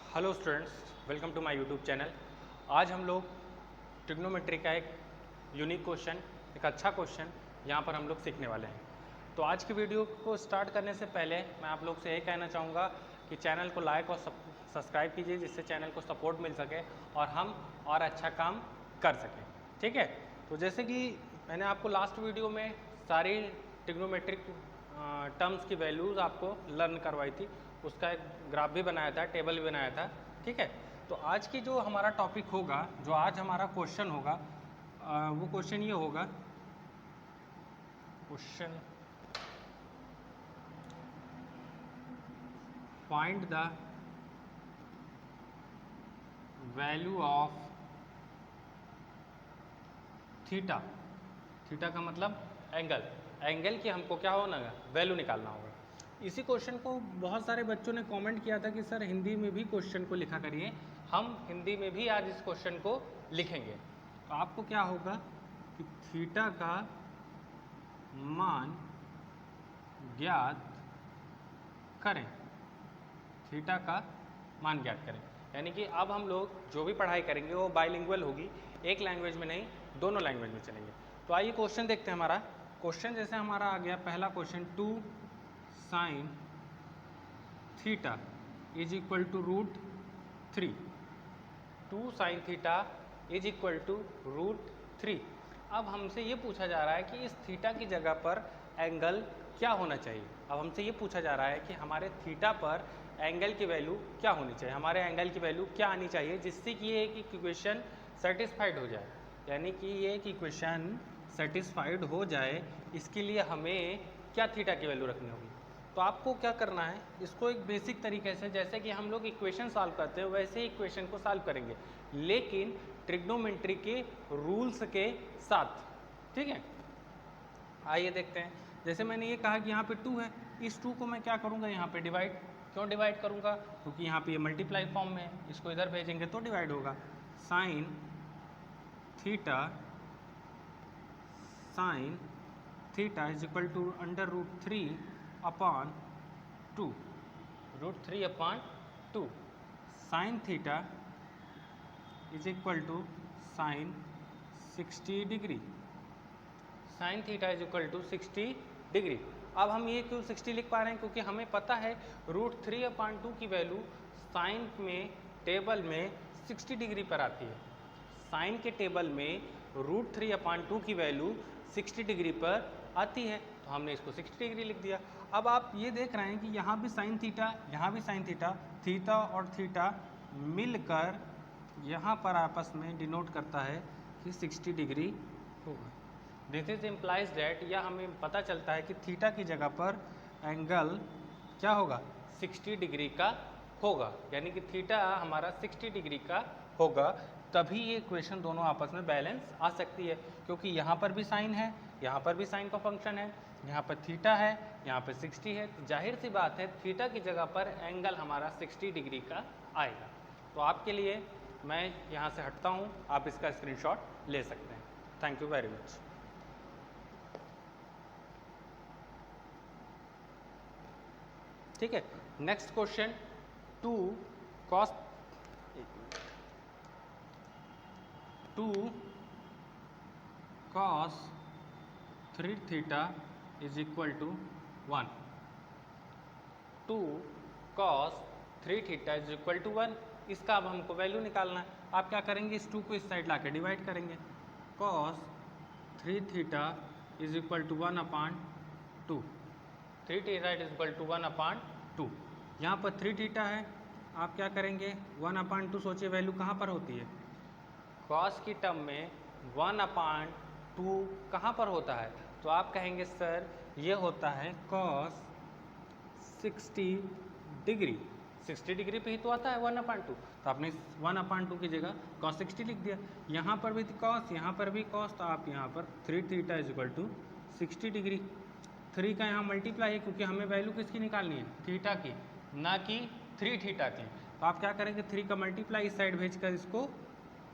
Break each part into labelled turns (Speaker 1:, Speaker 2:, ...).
Speaker 1: Hello students, welcome to my YouTube channel. आज हम लोग ट्रिग्नोमेट्री का एक यूनिक क्वेश्चन, एक अच्छा क्वेश्चन यहाँ पर हम लोग सीखने वाले हैं। तो आज की वीडियो को स्टार्ट करने से पहले मैं आप लोग से यही कहना चाहूँगा कि चैनल को लाइक और सब्सक्राइब कीजिए, जिससे चैनल को सपोर्ट मिल सके और हम और अच्छा काम कर सकें। ठीक है, तो जैसे कि मैंने आपको लास्ट वीडियो में सारी ट्रिग्नोमेट्रिक टर्म्स की वैल्यूज़ आपको लर्न करवाई थी, उसका एक ग्राफ भी बनाया था, टेबल भी बनाया था। ठीक है, तो आज की जो हमारा टॉपिक होगा, जो आज हमारा क्वेश्चन होगा, वो क्वेश्चन ये होगा। Question find the value of theta. Theta का मतलब एंगल, एंगल की हमको क्या होना है, वैल्यू निकालना होगा। इसी क्वेश्चन को बहुत सारे बच्चों ने कमेंट किया था कि सर हिंदी में भी क्वेश्चन को लिखा करिए। हम हिंदी में भी आज इस क्वेश्चन को लिखेंगे। तो आपको क्या होगा कि थीटा का मान ज्ञात करें, थीटा का मान ज्ञात करें। यानी कि अब हम लोग जो भी पढ़ाई करेंगे वो बाइलिंगुअल होगी, एक लैंग्वेज में नहीं, दोनों लैंग्वेज में चलेंगे। तो आइए क्वेश्चन देखते हैं। हमारा क्वेश्चन जैसे हमारा आ गया, पहला question 2 sine theta is equal to √3। 2 sine theta is equal to √3। अब हमसे ये पूछा जा रहा है कि इस थीटा की जगह पर एंगल क्या होना चाहिए। अब हमसे ये पूछा जा रहा है कि हमारे थीटा पर एंगल की वैल्यू क्या होनी चाहिए, हमारे एंगल की वैल्यू क्या आनी चाहिए, जिससे कि ये एक इक्वेशन सेटिस्फाइड हो जाए। यानी कि ये एक इक्वेशन सेटिस्फाइड हो जाए, इसके लिए हमें क्या थीटा की वैल्यू रखनी होगी। तो आपको क्या करना है, इसको एक बेसिक तरीके से, जैसे कि हम लोग इक्वेशन सॉल्व करते हैं वैसे ही इक्वेशन को सॉल्व करेंगे, लेकिन ट्रिग्नोमेट्री के रूल्स के साथ। ठीक है, आइए देखते हैं। जैसे मैंने ये कहा कि यहाँ पे 2 है, इस 2 को मैं क्या करूँगा, यहाँ पे डिवाइड। क्यों डिवाइड करूँगा, क्योंकि यहाँ पे ये मल्टीप्लाई फॉर्म में है, इसको इधर भेजेंगे तो डिवाइड होगा। Sine theta, sine theta is equal to √3 upon 2, √3 upon 2। Sine theta is equal to sine 60 degree, sine theta is equal to 60 degree. अब हम ये क्यों 60 लिख पा रहे हैं, क्योंकि हमें पता है √3 अपॉन 2 की वैल्यू साइन में टेबल में 60 डिग्री पर आती है। साइन के टेबल में √3 अपॉन 2 की वैल्यू 60 डिग्री पर आती है, तो हमने इसको 60 डिग्री लिख दिया। अब आप ये देख रहे हैं कि यहाँ भी साइन थीटा, यहाँ भी साइन थीटा, थीटा और थीटा मिलकर यहाँ पर आपस में डिनोट करता है कि 60 डिग्री होगा। दिस इज इम्प्लाइज दैट, या हमें पता चलता है कि थीटा की जगह पर एंगल क्या होगा, 60 डिग्री का होगा। यानी कि थीटा हमारा 60 डिग्री का होगा, तभी ये इक्वेशन दोनों आपस में बैलेंस आ सकती है। क्योंकि यहाँ पर भी साइन है, यहाँ पर भी साइन का फंक्शन है, यहाँ पर थीटा है, यहाँ पर 60 है, तो जाहिर सी बात है थीटा की जगह पर एंगल हमारा 60 डिग्री का आएगा। तो आपके लिए मैं यहाँ से हटता हूँ, आप इसका स्क्रीनशॉट ले सकते हैं। Thank you very much. ठीक है, next question 2 cos 3 theta is equal to 1। 2 cos 3 theta is equal to 1। इसका अब हमको वैल्यू निकालना है। आप क्या करेंगे, इस 2 को इस साइड ला के डिवाइड करेंगे। cos 3 theta is equal to 1 upon 2। 3 theta is equal to 1 upon 2। यहाँ पर 3 थीटा है, आप क्या करेंगे, 1 अपॉन 2, सोचिए वैल्यू कहाँ पर होती है, cos की टर्म में 1 अपॉन 2 कहाँ पर होता है। तो आप कहेंगे सर ये होता है cos 60 डिग्री। 60 डिग्री पे ही तो आता है 1 अपॉन 2, तो आपने 1 अपॉन 2 की जगह cos 60 लिख दिया। यहाँ पर भी cos, यहाँ पर भी cos, तो आप यहाँ पर 3 theta is equal to 60 degree. 3 का यहाँ मल्टीप्लाई है, क्योंकि हमें वैल्यू किसकी निकालनी है, थीटा की, ना कि 3 थीटा की। तो आप क्या करेंगे, 3 का मल्टीप्लाई इस साइड भेजकर इसको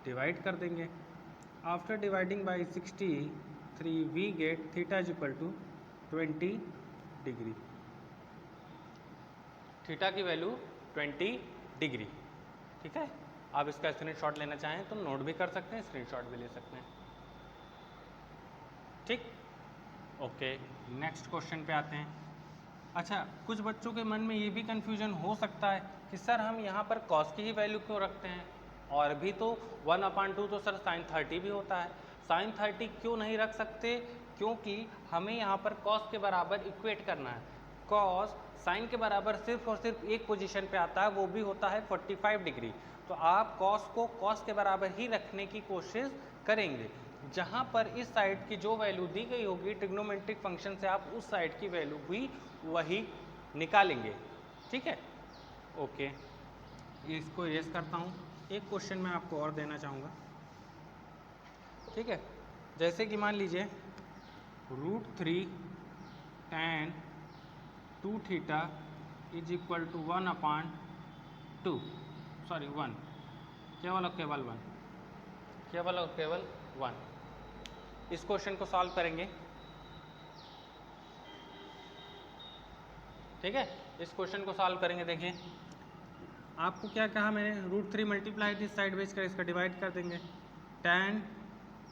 Speaker 1: डिवाइड कर देंगे। After dividing by 63 we get theta is equal to 20 degree. Theta की वैल्यू 20 डिग्री। ठीक है, आप इसका स्क्रीनशॉट लेना चाहें तो नोट भी कर सकते हैं, स्क्रीनशॉट भी ले सकते हैं। ठीक, ओके, नेक्स्ट क्वेश्चन पे आते हैं। अच्छा, कुछ बच्चों के मन में ये भी कन्फ्यूजन हो सकता है कि सर हम यहाँ पर कॉस की ही वैल्यू क्यों रखते हैं, और भी तो 1/2 तो सर साइन 30 भी होता है, साइन 30 क्यों नहीं रख सकते, क्योंकि हमें यहाँ पर कॉस के बराबर इक्वेट करना है। कॉस साइन के बराबर सिर्फ और सिर्फ एक पोजीशन पे आता है, वो भी होता है 45 डिग्री। तो आप कॉस को कॉस के बराबर ही रखने की कोशिश करेंगे। जहाँ पर इस साइड की जो वैल्यू दी गई होगी ट्रिग्नोमेट्रिक फंक्शन से, आप उस साइड की वैल्यू भी वही निकालेंगे। ठीक है, ओके, इसको इरेज करता हूँ। एक क्वेश्चन मैं आपको और देना चाहूँगा। ठीक है, जैसे कि मान लीजिए √3 tan 2 theta is equal to 1/2, sorry 1, केवल और केवल 1, केवल और केवल 1। इस क्वेश्चन को सॉल्व करेंगे। ठीक है, इस क्वेश्चन को सॉल्व करेंगे। देखिए आपको क्या कहा मैंने, √3 मल्टीप्लाई दिस साइड बेच कर इसका डिवाइड कर देंगे। tan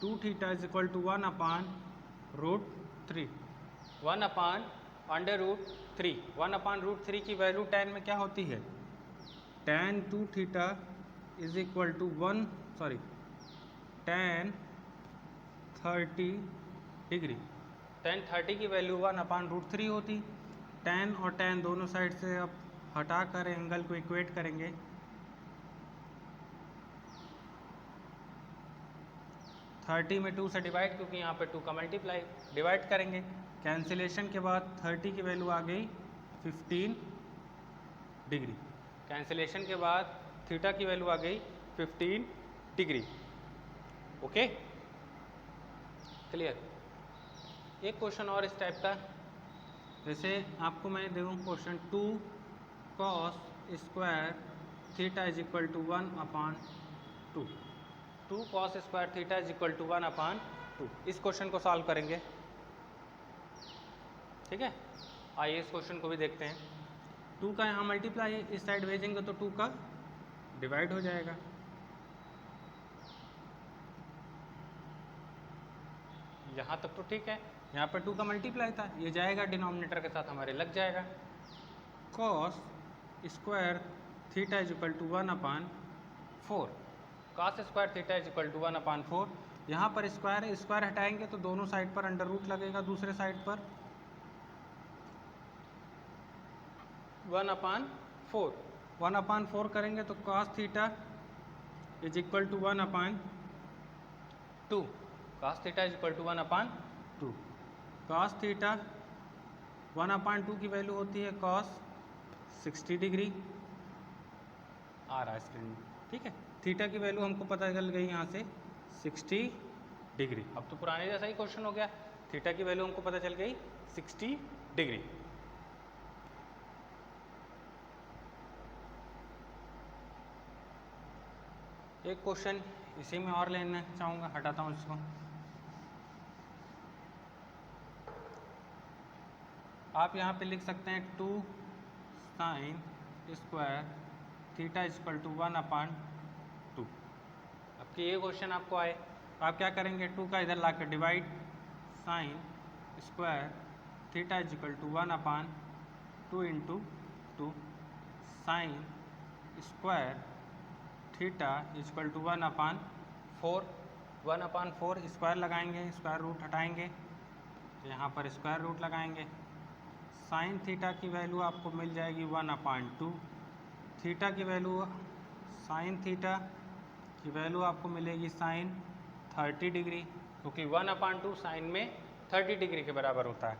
Speaker 1: 2 theta is equal to 1/√3, 1/√3, 1/√3 की वैल्यू tan में क्या होती है, tan 2 theta is equal to tan 30 degree. tan 30 की वैल्यू 1/√3 होती। tan और tan दोनों साइड से अब हटा कर एंगल को इक्वेट करेंगे। थर्टी में 2 से डिवाइड, क्योंकि यहाँ पे 2 का मल्टीप्लाई, डिवाइड करेंगे। कैंसिलेशन के बाद 30 की वैल्यू आ गई 15 डिग्री। कैंसिलेशन के बाद थीटा की वैल्यू आ गई 15 डिग्री। Okay, clear. एक क्वेश्चन और इस टाइप का, जैसे आपको मैं दूँ question 2 cos square theta is equal to 1/2, 2 cos square theta is equal to 1/2। इस क्वेश्चन को सॉल्व करेंगे। ठीक है, आइए इस क्वेश्चन को भी देखते हैं। 2 का यहाँ मल्टीप्लाई इस साइड भेजेंगे तो 2 का डिवाइड हो जाएगा। यहाँ तक तो ठीक है, यहाँ पर 2 का मल्टीप्लाई था, ये जाएगा डिनोमिनेटर के साथ, हमारे लग जाएगा। cos square theta is equal to 1/4, cos square theta is equal to 1/4। यहाँ पर स्क्वायर है, स्क्वायर हटाएंगे तो दोनों साइड पर अंडर रूट लगेगा, दूसरे साइड पर 1/4, 1/4 करेंगे तो cos theta is equal to 1/2, cos theta is equal to 1/2। cos theta 1/2 की वैल्यू होती है cos 60 डिग्री, आ रहा है स्क्रीन में। ठीक है, थीटा की वैल्यू हमको पता चल गई यहाँ से 60 डिग्री। अब तो पुराने जैसा ही क्वेश्चन हो गया, थीटा की वैल्यू हमको पता चल गई 60 डिग्री। एक क्वेश्चन इसी में और लेना चाहूँगा, हटाता हूँ इसको। आप यहाँ पे लिख सकते हैं 2 sin square theta is equal to 1/2। अब कि ये क्वेश्चन आपको आए तो आप क्या करेंगे, 2 का इधर ला कर divide, sin square theta is equal to 1/2 into 2, sin square theta is equal to 1/4, 1/4 square लगाएंगे, स्क्वायर रूट हटाएंगे तो यहाँ पर स्क्वायर रूट लगाएंगे। साइन थीटा की वैल्यू आपको मिल जाएगी 1/2, थीटा की वैल्यू, साइन थीटा की वैल्यू आपको मिलेगी साइन 30 डिग्री, क्योंकि 1/2 साइन में 30 डिग्री के बराबर होता है।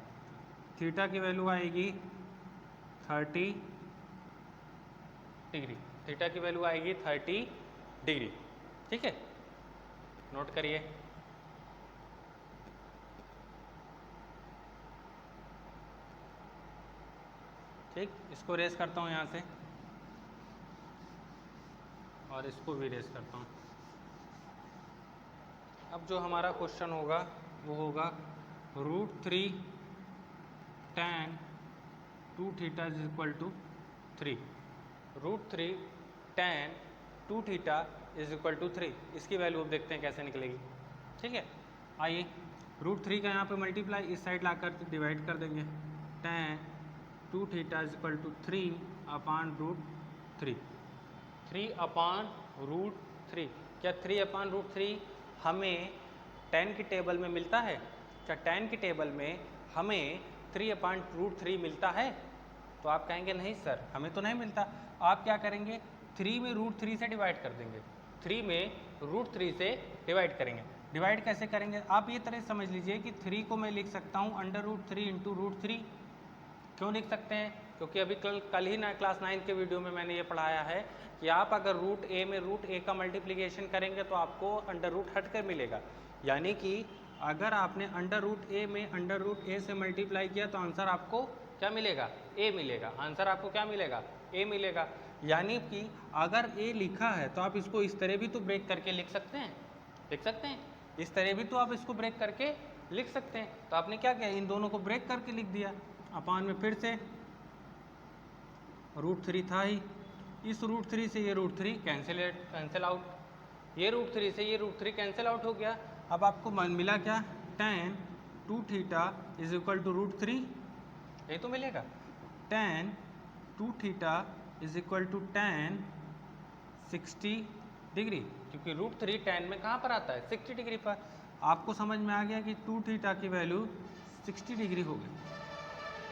Speaker 1: थीटा की वैल्यू आएगी 30 डिग्री, थीटा की वैल्यू आएगी 30 डिग्री। ठीक है, नोट करिए। ठीक, इसको रेस करता हूँ यहाँ से और इसको भी रेस करता हूँ। अब जो हमारा क्वेश्चन होगा वो होगा √3 tan 2 theta is equal to 3, √3 tan 2 theta is equal to 3। इसकी वैल्यू अब देखते हैं कैसे निकलेगी। ठीक है, आइए √3 का यहाँ पे मल्टीप्लाई इस साइड ला कर डिवाइड कर देंगे। tan 2 theta is equal to 3 upon √3। 3 upon √3। क्या 3 अपान √3 हमें tan की टेबल में मिलता है? क्या tan की टेबल में हमें 3 अपान √3 मिलता है? तो आप कहेंगे नहीं सर, हमें तो नहीं मिलता। आप क्या करेंगे, 3 में √3 से डिवाइड कर देंगे। 3 में √3 से डिवाइड करेंगे। डिवाइड कैसे करेंगे, आप ये तरह समझ लीजिए कि 3 को मैं लिख सकता हूँ √3 इंटू √3। क्यों लिख सकते हैं? क्योंकि अभी कल ही ना क्लास 9 के वीडियो में मैंने ये पढ़ाया है कि आप अगर √a में √a का मल्टीप्लिकेशन करेंगे तो आपको √ हट कर मिलेगा। यानी कि अगर आपने √a में √a से मल्टीप्लाई किया तो आंसर आपको क्या मिलेगा? a मिलेगा। आंसर आपको क्या मिलेगा? a मिलेगा। यानी कि अगर a लिखा है तो आप इसको इस तरह भी तो ब्रेक करके लिख सकते हैं, लिख सकते हैं। इस तरह भी तो आप इसको ब्रेक करके लिख सकते हैं। तो आपने क्या किया, इन दोनों को ब्रेक करके लिख दिया। अपान में फिर से √3 था ही, इस √3 से ये √3 कैंसिल आउट, ये √3 से ये √3 कैंसिल आउट हो गया। अब आपको मिला क्या, tan 2 theta is equal to √3, ये तो मिलेगा। tan 2 theta is equal to tan 60 degree, क्योंकि √3 tan में कहाँ पर आता है? 60 डिग्री पर। आपको समझ में आ गया कि 2 थीटा की वैल्यू 60 डिग्री हो गई।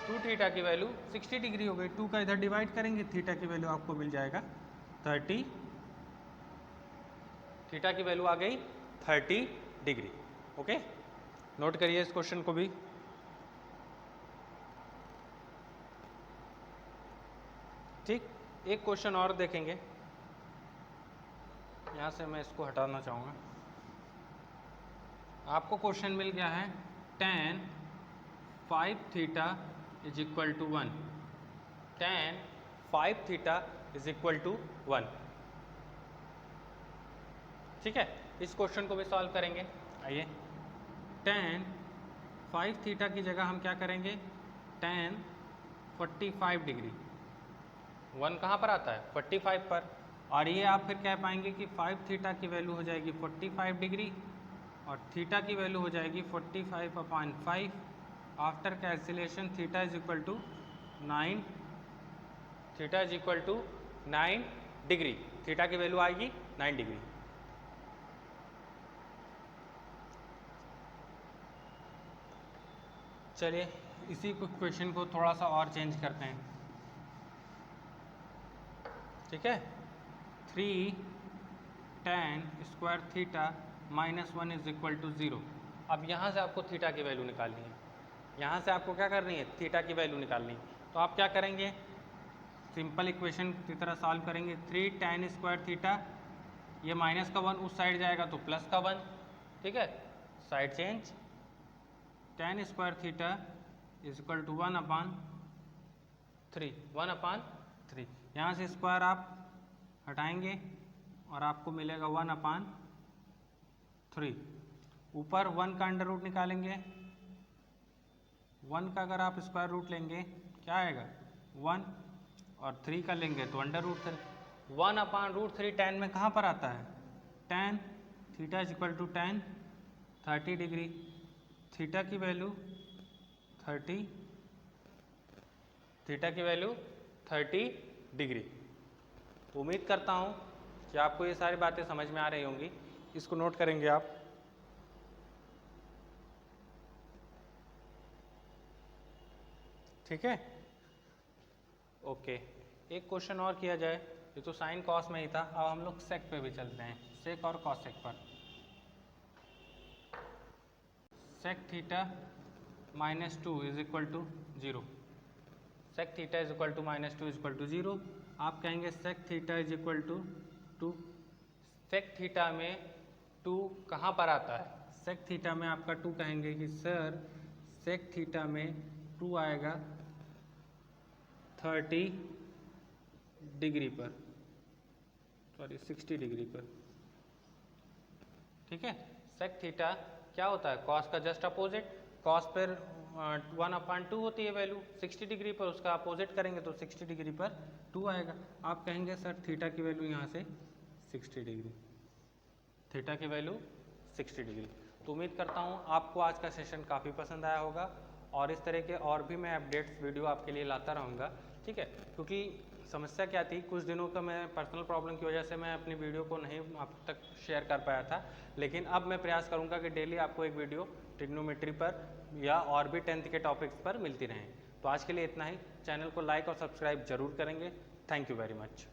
Speaker 1: 2 थीटा की वैल्यू 60 डिग्री हो गई। 2 का इधर डिवाइड करेंगे, थीटा की वैल्यू आपको मिल जाएगा 30। थीटा की वैल्यू आ गई 30 डिग्री। ओके, नोट करिए इस क्वेश्चन को भी। ठीक, एक क्वेश्चन और देखेंगे। यहाँ से मैं इसको हटाना चाहूँगा। आपको क्वेश्चन मिल गया है tan 5 theta is equal to 1। tan 5 theta is equal to 1। ठीक है, इस क्वेश्चन को भी सॉल्व करेंगे। आइए, tan 5 थीटा की जगह हम क्या करेंगे, tan 45 डिग्री। 1 कहाँ पर आता है? 45 पर। और ये आप फिर कह पाएंगे कि 5 थीटा की वैल्यू हो जाएगी 45 डिग्री और थीटा की वैल्यू हो जाएगी 45 upon 5। After cancellation theta is equal to 9, theta is equal to 9 degree. Theta की वैल्यू आएगी 9 डिग्री। चलिए इसी क्वेश्चन को थोड़ा सा और चेंज करते हैं। ठीक है, 3 tan square theta -1 is equal to 0। अब यहाँ से आपको थीटा की वैल्यू निकालनी है। यहाँ से आपको क्या करनी है, थीटा की वैल्यू निकालनी है। तो आप क्या करेंगे, सिंपल इक्वेशन की तरह सॉल्व करेंगे। 3 tan स्क्वायर थीटा, ये माइनस का 1 उस साइड जाएगा तो प्लस का 1। ठीक है, side change. tan square theta is equal to 1 upon 3, 1 upon 3। यहाँ से स्क्वायर आप हटाएंगे और आपको मिलेगा 1 अपान 3। ऊपर 1 का अंडर रूट निकालेंगे। 1 का अगर आप स्क्वायर रूट लेंगे क्या आएगा, 1, और 3 का लेंगे तो अंडर रूट 3। 1 अपान √3 tan में कहाँ पर आता है, tan theta is equal to tan 30 degree. Theta की वैल्यू 30, थीटा की वैल्यू 30 डिग्री। उम्मीद करता हूँ कि आपको ये सारी बातें समझ में आ रही होंगी। इसको नोट करेंगे आप। ठीक है, ओके। एक क्वेश्चन और किया जाए। ये तो साइन कॉस में ही था, अब हम लोग सेक पे भी चलते हैं, सेक और कॉसेक पर। Sec theta -2 is equal to 0। Sec theta is equal to -2 is equal to 0। आप कहेंगे sec theta is equal to 2। Sec theta में 2 कहाँ पर आता है, सेक थीटा में आपका 2 कहेंगे कि सर सेक थीटा में 2 आएगा 30 डिग्री पर, सॉरी 60 डिग्री पर। ठीक है, सेक थीटा क्या होता है, कॉस का जस्ट अपोजिट। कॉस पर 1/2 होती है वैल्यू, 60 डिग्री पर उसका अपोजिट करेंगे तो 60 डिग्री पर 2 आएगा। आप कहेंगे सर थीटा की वैल्यू यहाँ से 60 डिग्री, थीटा की वैल्यू 60 डिग्री। तो उम्मीद करता हूँ आपको आज का सेशन काफ़ी पसंद आया होगा और इस तरह के और भी मैं अपडेट्स वीडियो आपके लिए लाता रहूँगा, ठीक है। क्योंकि समस्या क्या थी, कुछ दिनों का मैं पर्सनल प्रॉब्लम की वजह से मैं अपनी वीडियो को नहीं आप तक शेयर कर पाया था, लेकिन अब मैं प्रयास करूँगा कि डेली आपको एक वीडियो ट्रिग्नोमेट्री पर या और भी 10th के टॉपिक्स पर मिलती रहें। तो आज के लिए इतना ही। चैनल को लाइक और सब्सक्राइब जरूर करेंगे। Thank you very much.